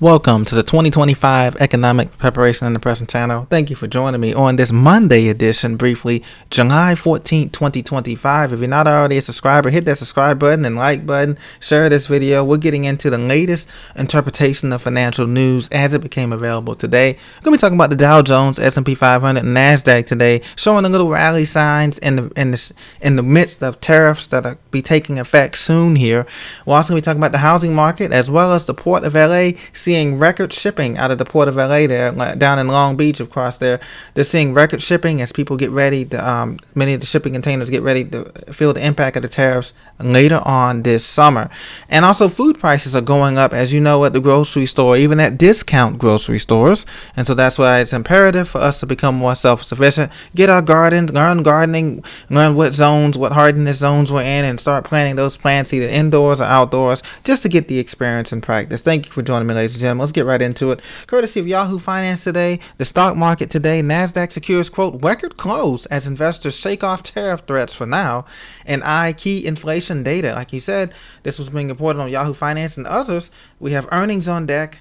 Welcome to the 2025 Economic Preparation and Depression channel. Thank you for joining me on this Monday edition, briefly, July 14th, 2025. If you're not already a subscriber, hit that subscribe button and like button, share this video. We're getting into the latest interpretation of financial news as it became available today. We're going to be talking about the Dow Jones, S&P 500, and NASDAQ today, showing a little rally signs in the midst of tariffs that will be taking effect soon here. We're also going to be talking about the housing market as well as the Port of LA, seeing record shipping out of the Port of LA there, down in Long Beach, of course. They're seeing record shipping as people get ready to, many of the shipping containers get ready to feel the impact of the tariffs later on this summer. And also food prices are going up, as you know, at the grocery store, even at discount grocery stores. And so that's why it's imperative for us to become more self-sufficient, get our gardens, learn gardening, learn what hardiness zones we're in, and start planting those plants either indoors or outdoors, just to get the experience and practice. Thank you for joining me, ladies and gentlemen. Let's get right into it. Courtesy of Yahoo Finance today, the stock market today, NASDAQ secures, quote, record close as investors shake off tariff threats for now and eye key inflation data. Like you said, this was being reported on Yahoo Finance and others. We have earnings on deck.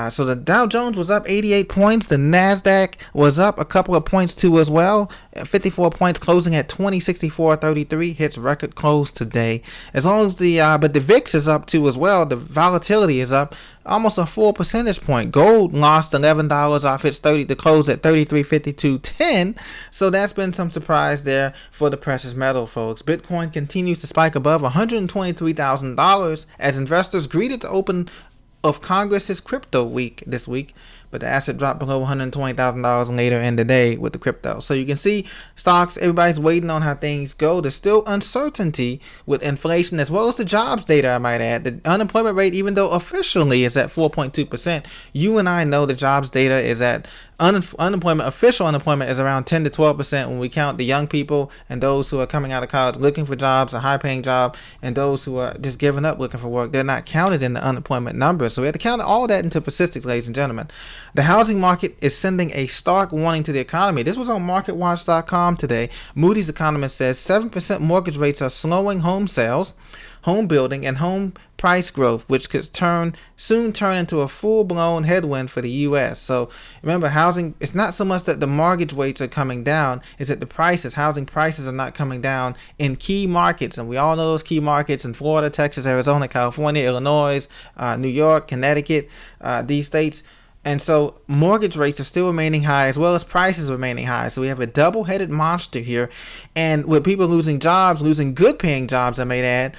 So the Dow Jones was up 88 points. The NASDAQ was up a couple of points too as well. 54 points, closing at 2064.33. Hits record close today. As long as but the VIX is up too as well. The volatility is up almost a full percentage point. Gold lost $11 off its 30 to close at 33.52.10. So that's been some surprise there for the precious metal, folks. Bitcoin continues to spike above $123,000 as investors greeted the open of Congress's crypto week this week, but the asset dropped below $120,000 later in the day with the crypto. So you can see stocks, everybody's waiting on how things go. There's still uncertainty with inflation as well as the jobs data, I might add. The unemployment rate, even though officially is at 4.2%, you and I know the jobs data is at official unemployment is around 10 to 12% when we count the young people and those who are coming out of college looking for jobs, a high paying job, and those who are just giving up looking for work. They're not counted in the unemployment numbers. So we have to count all that into statistics, ladies and gentlemen. The housing market is sending a stark warning to the economy. This was on MarketWatch.com today. Moody's economist says 7% mortgage rates are slowing home sales, home building, and home price growth, which could soon turn into a full-blown headwind for the U.S. So remember, housing, it's not so much that the mortgage rates are coming down, it's that housing prices are not coming down in key markets. And we all know those key markets in Florida, Texas, Arizona, California, Illinois, New York, Connecticut, these states. And so mortgage rates are still remaining high as well as prices remaining high. So we have a double-headed monster here. And with people losing jobs, losing good-paying jobs, I may add,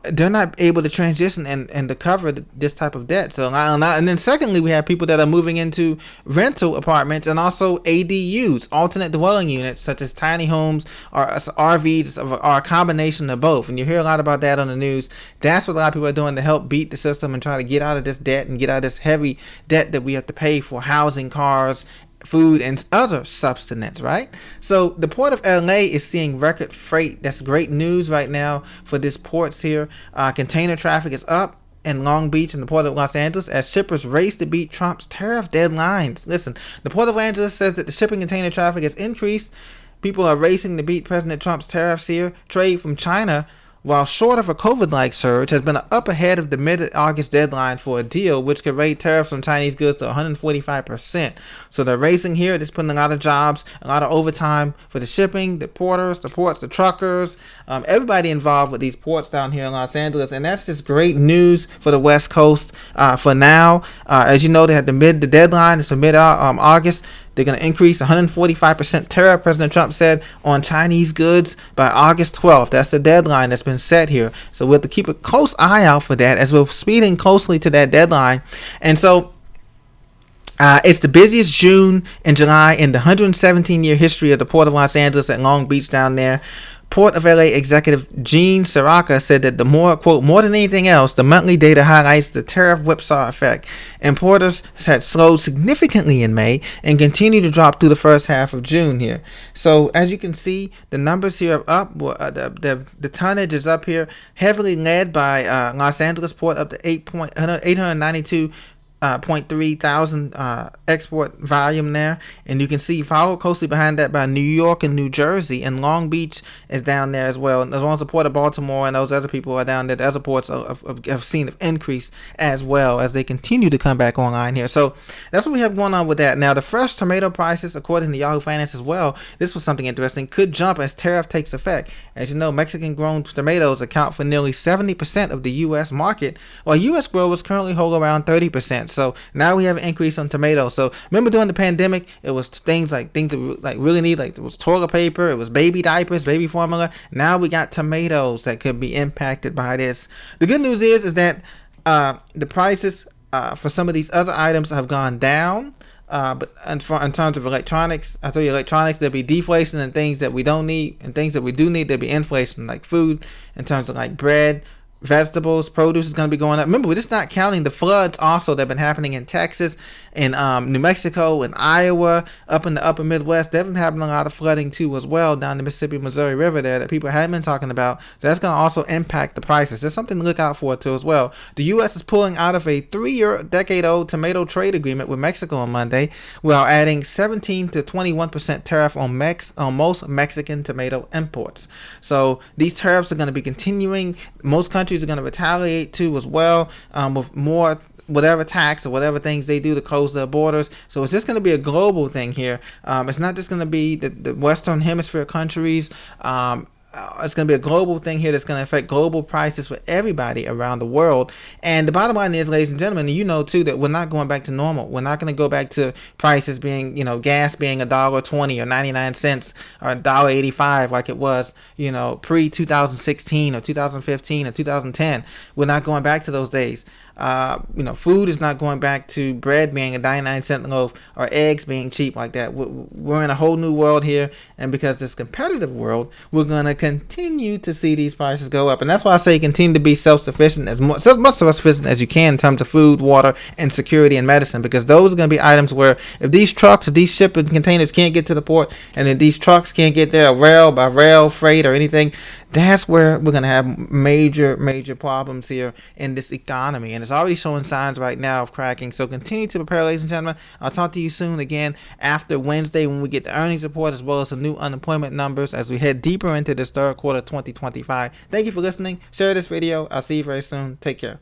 they're not able to transition and to cover this type of debt. So, and then secondly, we have people that are moving into rental apartments and also ADUs, alternate dwelling units, such as tiny homes or RVs, or a combination of both. And you hear a lot about that on the news. That's what a lot of people are doing to help beat the system and try to get out of this debt and get out of this heavy debt that we have to pay for housing, cars, food, and other substance, right? So the Port of LA is seeing record freight. That's great news right now for this ports here. Container traffic is up in Long Beach and the Port of Los Angeles as shippers race to beat Trump's tariff deadlines. Listen, the Port of Los Angeles says that the shipping container traffic has increased. People are racing to beat President Trump's tariffs here. Trade from China, while short of a COVID-like surge, has been up ahead of the mid-August deadline for a deal which could raise tariffs on Chinese goods to 145%. So they're racing here. This putting a lot of jobs, a lot of overtime for the shipping, the porters, the ports, the truckers, everybody involved with these ports down here in Los Angeles. And that's just great news for the West Coast for now. As you know, they had the deadline is for mid-August. They're going to increase 145% tariff, President Trump said, on Chinese goods by August 12th. That's the deadline that's been set here. So we'll have to keep a close eye out for that as we're speeding closely to that deadline. And so it's the busiest June and July in the 117-year history of the Port of Los Angeles at Long Beach down there. Port of LA executive Gene Sirica said that quote, more than anything else, the monthly data highlights the tariff whipsaw effect. Importers had slowed significantly in May and continue to drop through the first half of June here. So as you can see, the numbers here are up. The tonnage is up here, heavily led by Los Angeles Port, up to 892 0.3 thousand export volume there, and you can see followed closely behind that by New York and New Jersey, and Long Beach is down there as well. And as well as the port of Baltimore and those other people are down there. The other ports have seen an increase as well as they continue to come back online here. So that's what we have going on with that. Now the fresh tomato prices, according to Yahoo Finance as well, this was something interesting, could jump as tariff takes effect. As you know, Mexican grown tomatoes account for nearly 70% of the U.S. market, while U.S. growers currently hold around 30%. So now we have an increase on tomatoes. So remember during the pandemic, it was things that like really need, like it was toilet paper, it was baby diapers, baby formula. Now we got tomatoes that could be impacted by this. The good news is that the prices for some of these other items have gone down. But in terms of electronics, I told you electronics, there'll be deflation, and things that we don't need and things that we do need, there'll be inflation, like food, in terms of like bread, vegetables, produce is going to be going up. Remember, we're just not counting the floods also that have been happening in Texas and New Mexico and Iowa, up in the upper Midwest. They've been having a lot of flooding too as well down the Mississippi, Missouri River there that people haven't been talking about. So that's going to also impact the prices. There's something to look out for too as well. The U.S. is pulling out of a 3-year, decade-old tomato trade agreement with Mexico on Monday, while adding 17 to 21% tariff on most Mexican tomato imports. So these tariffs are going to be continuing. Most countries are going to retaliate too as well, with more whatever tax or whatever things they do to close their borders. So it's just going to be a global thing here. It's not just going to be the Western Hemisphere countries. It's going to be a global thing here that's going to affect global prices for everybody around the world. And the bottom line is, ladies and gentlemen, you know too that we're not going back to normal. We're not going to go back to prices being, gas being $1.20 or 99 cents or $1.85 like it was, pre 2016 or 2015 or 2010. We're not going back to those days. Food is not going back to bread being a 99-cent loaf or eggs being cheap like that. We're in a whole new world here, and because this competitive world, we're going to continue to see these prices go up. And that's why I say continue to be self-sufficient, as much self-sufficient as you can in terms of food, water, and security and medicine, because those are going to be items where if these trucks, if these shipping containers can't get to the port, and if these trucks can't get there rail by rail freight or anything, that's where we're going to have major problems here in this economy. And it's already showing signs right now of cracking. So continue to prepare, ladies and gentlemen. I'll talk to you soon again after Wednesday when we get the earnings report as well as the new unemployment numbers as we head deeper into this third quarter 2025. Thank you for listening. Share this video. I'll see you very soon. Take care.